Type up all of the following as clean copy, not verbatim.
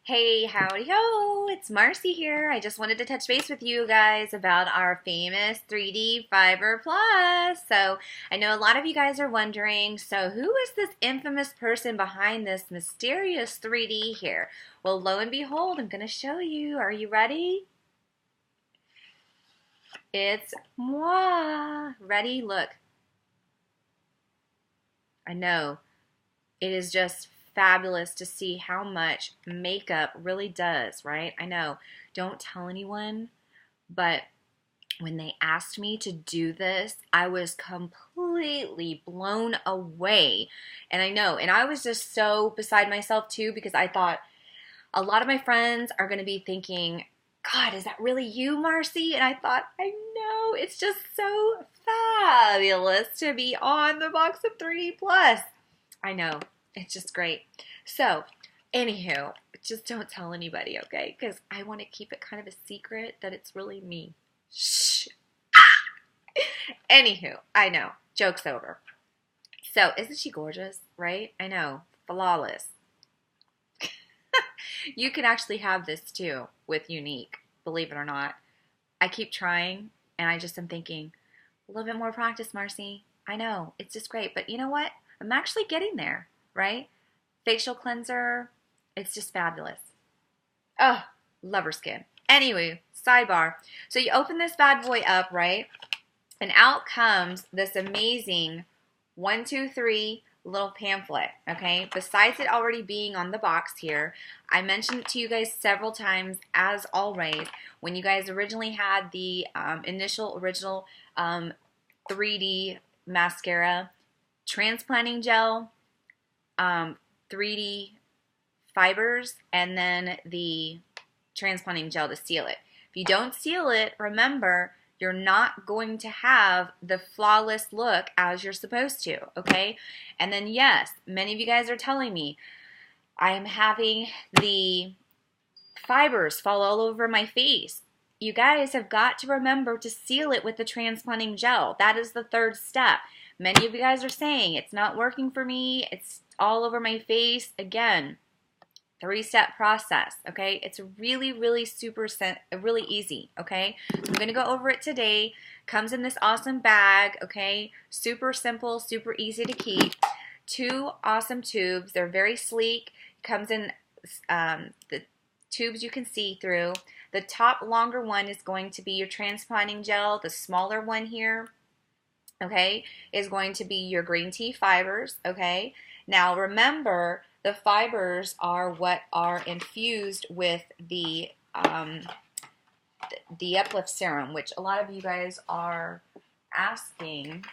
Hey, howdy ho! It's Marcie here. I just wanted to touch base with you guys about our famous 3D Fiber Plus. So, I know a lot of you guys are wondering, so who is this infamous person behind this mysterious 3D here? Well, lo and behold, I'm going to show you. Are you ready? It's moi! Ready? Look. I know. It is just fabulous to see how much makeup really does, right? I know. Don't tell anyone, but when they asked me to do this, I was completely blown away. And I know, and I was just so beside myself too because I thought a lot of my friends are going to be thinking, God, is that really you, Marcie? And I thought, I know, it's just so fabulous to be on the box of 3D Plus. I know. It's just great. So, anywho, just don't tell anybody, okay? Because I want to keep it kind of a secret that it's really me. Shh. Anywho, I know. Joke's over. So, isn't she gorgeous, right? I know. Flawless. You can actually have this too with Younique, believe it or not. I keep trying, and I just am thinking, a little bit more practice, Marcie. I know. It's just great. But you know what? I'm actually getting there. Right? Facial cleanser, it's just fabulous. Oh, love her skin. Anyway, sidebar. So you open this bad boy up, right? And out comes this amazing 1, 2, 3 little pamphlet, okay? Besides it already being on the box here, I mentioned it to you guys several times, as always, when you guys originally had the original 3D mascara, transplanting gel, 3D fibers, and then the transplanting gel to seal it. If you don't seal it, remember, you're not going to have the flawless look as you're supposed to, okay? And then yes, many of you guys are telling me I am having the fibers fall all over my face. You guys have got to remember to seal it with the transplanting gel. That is the third step. Many of you guys are saying it's not working for me. It's all over my face. Again, 3-step process, okay? It's really, really really easy, okay? So I'm going to go over it today. Comes in this awesome bag, okay? Super simple, super easy to keep. 2 awesome tubes. They're very sleek. Comes in the tubes you can see through. The top longer one is going to be your transplanting gel. The smaller one here, okay, is going to be your green tea fibers, okay? Now remember, the fibers are what are infused with the uplift serum, which a lot of you guys are asking,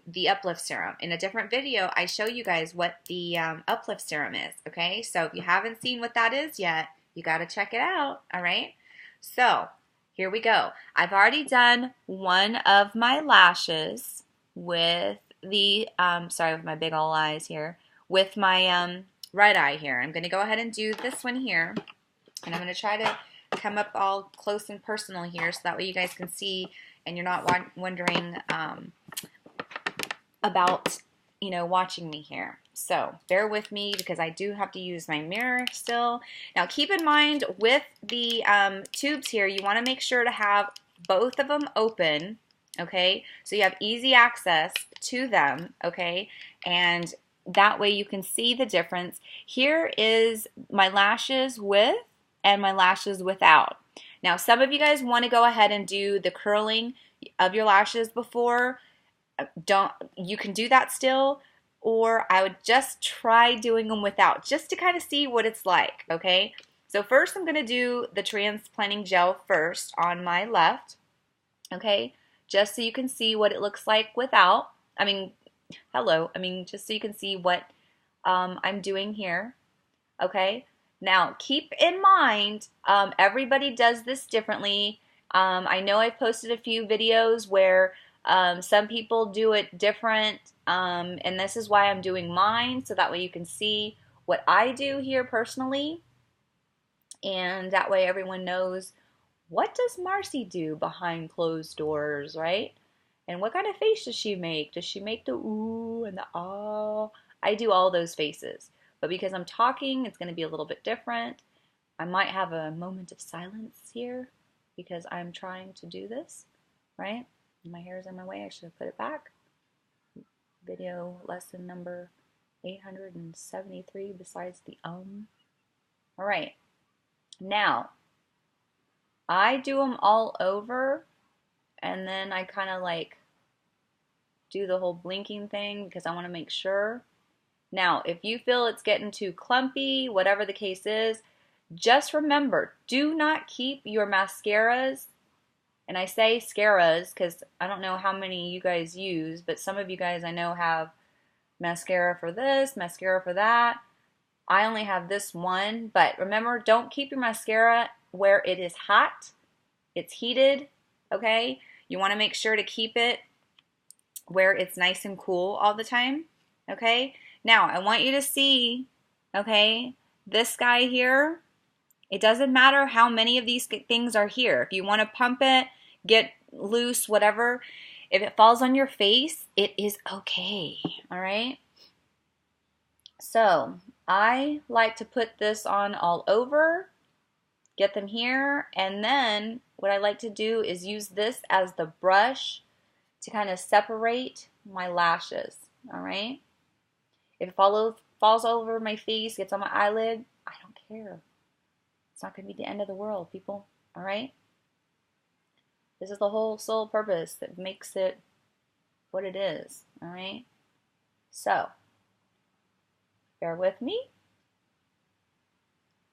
the uplift serum. In a different video, I show you guys what the uplift serum is, okay? So if you haven't seen what that is yet, you got to check it out, all right? So here we go. I've already done one of my lashes with the, with my big old eyes here, with my right eye here. I'm going to go ahead and do this one here, and I'm going to try to come up all close and personal here so that way you guys can see and you're not wondering about, you know, watching me here. So bear with me because I do have to use my mirror still. Now keep in mind with the tubes here, you want to make sure to have both of them open, okay? So you have easy access to them, okay? And that way you can see the difference. Here is my lashes with and my lashes without. Now some of you guys want to go ahead and do the curling of your lashes before. You can do that still, or I would just try doing them without, just to kind of see what it's like, okay? So first I'm going to do the transplanting gel first on my left, okay? Just so you can see what it looks like without. Just so you can see what I'm doing here, okay? Now keep in mind, everybody does this differently. I know I've posted a few videos where some people do it different, and this is why I'm doing mine, so that way you can see what I do here personally, and that way everyone knows, what does Marcie do behind closed doors, right? And what kind of face does she make? Does she make the ooh and the ah? I do all those faces. but because I'm talking, it's going to be a little bit different. I might have a moment of silence here because I'm trying to do this, right? My hair is in my way. I should have put it back. Video lesson number 873 besides the All right. Now, I do them all over, and then I kind of like do the whole blinking thing because I want to make sure. Now, if you feel it's getting too clumpy, whatever the case is, just remember, do not keep your mascaras, and I say scaras because I don't know how many you guys use, but some of you guys I know have mascara for this, mascara for that. I only have this one, but remember, don't keep your mascara where it is hot. It's heated, okay? You want to make sure to keep it where it's nice and cool all the time, okay? Now, I want you to see, okay, this guy here. It doesn't matter how many of these things are here. If you want to pump it, get loose, whatever, if it falls on your face, it is okay, all right? So, I like to put this on all over, get them here, and then what I like to do is use this as the brush to kind of separate my lashes, all right? If it falls over my face, gets on my eyelid, I don't care. It's not going to be the end of the world, people, all right? This is the whole sole purpose that makes it what it is, all right? So, bear with me.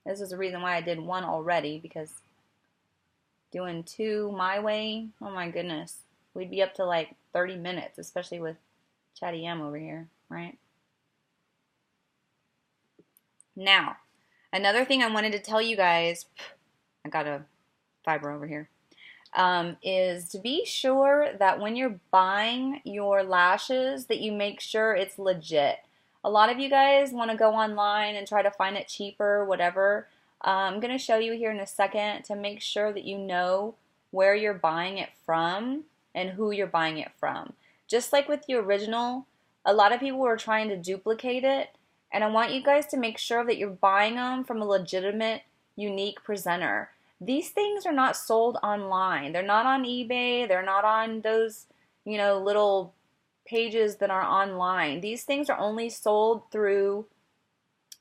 This is the reason why I did one already, because doing two my way, oh my goodness, we'd be up to like 30 minutes, especially with Chatty M over here, right? Now, another thing I wanted to tell you guys, I got a fiber over here, is to be sure that when you're buying your lashes that you make sure it's legit. A lot of you guys want to go online and try to find it cheaper, whatever. I'm going to show you here in a second to make sure that you know where you're buying it from and who you're buying it from. Just like with the original, a lot of people were trying to duplicate it, and I want you guys to make sure that you're buying them from a legitimate, Younique presenter. These things are not sold online. They're not on eBay. They're not on those, you know, little pages that are online. These things are only sold through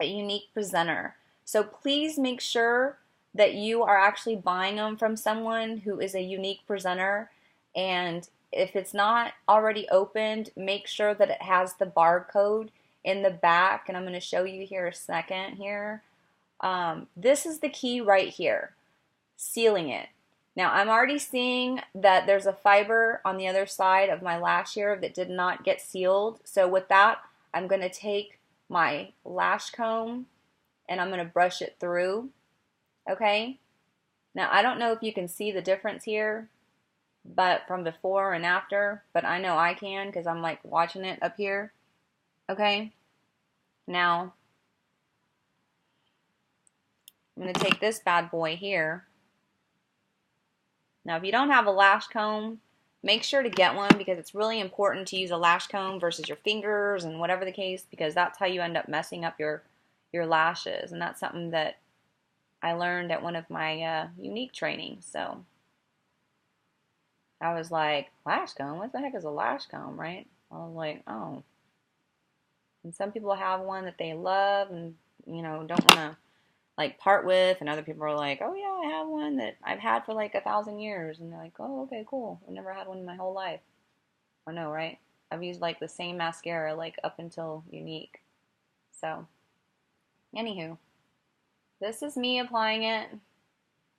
a Younique presenter. So please make sure that you are actually buying them from someone who is a Younique presenter. And if it's not already opened, make sure that it has the barcode in the back. And I'm going to show you here a second here. This is the key right here. Sealing it. Now I'm already seeing that there's a fiber on the other side of my lash here that did not get sealed. So with that, I'm going to take my lash comb and I'm going to brush it through. Okay? Now I don't know if you can see the difference here, but from before and after, but I know I can because I'm like watching it up here. Okay? Now I'm going to take this bad boy here. Now, if you don't have a lash comb, make sure to get one because it's really important to use a lash comb versus your fingers and whatever the case, because that's how you end up messing up your lashes. And that's something that I learned at one of my Younique trainings. So I was like, lash comb? What the heck is a lash comb, right? I was like, oh. And some people have one that they love and, you know, don't want to like part with, and other people are like, oh yeah, I have one that I've had for like 1,000 years, and they're like, oh okay, cool, I've never had one in my whole life. I know, right? I've used like the same mascara like up until Younique. So anywho, this is me applying it,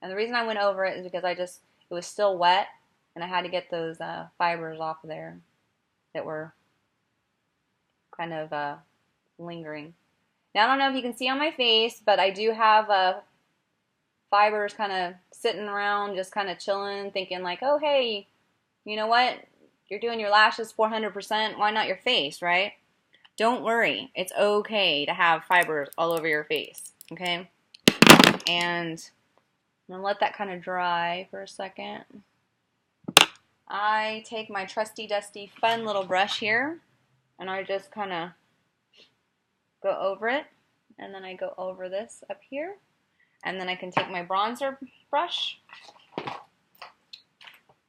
and the reason I went over it is because it was still wet and I had to get those fibers off of there that were kind of lingering. Now, I don't know if you can see on my face, but I do have fibers kind of sitting around, just kind of chilling, thinking like, oh, hey, you know what? You're doing your lashes 400%. Why not your face, right? Don't worry. It's okay to have fibers all over your face, okay? And I'm going to let that kind of dry for a second. I take my trusty, dusty, fun little brush here, and I just kind of go over it, and then I go over this up here. And then I can take my bronzer brush.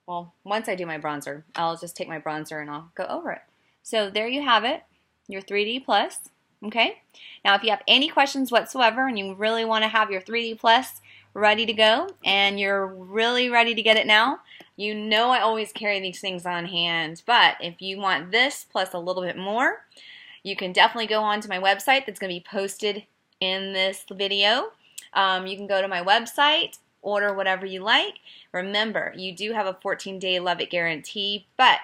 Well, once I do my bronzer, I'll just take my bronzer and I'll go over it. So there you have it, your 3D Plus. Okay? Now, if you have any questions whatsoever and you really want to have your 3D Plus ready to go and you're really ready to get it now, you know I always carry these things on hand. But if you want this plus a little bit more, you can definitely go on to my website that's going to be posted in this video. You can go to my website, order whatever you like. Remember, you do have a 14-day love-it guarantee, but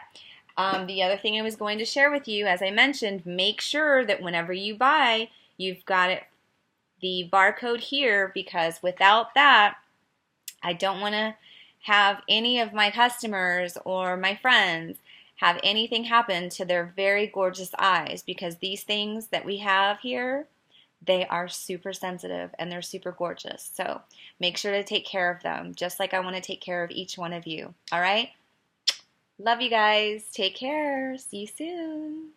the other thing I was going to share with you, as I mentioned, make sure that whenever you buy, you've got it, the barcode here, because without that, I don't want to have any of my customers or my friends have anything happen to their very gorgeous eyes, because these things that we have here, they are super sensitive and they're super gorgeous. So make sure to take care of them, just like I want to take care of each one of you. All right? Love you guys. Take care. See you soon.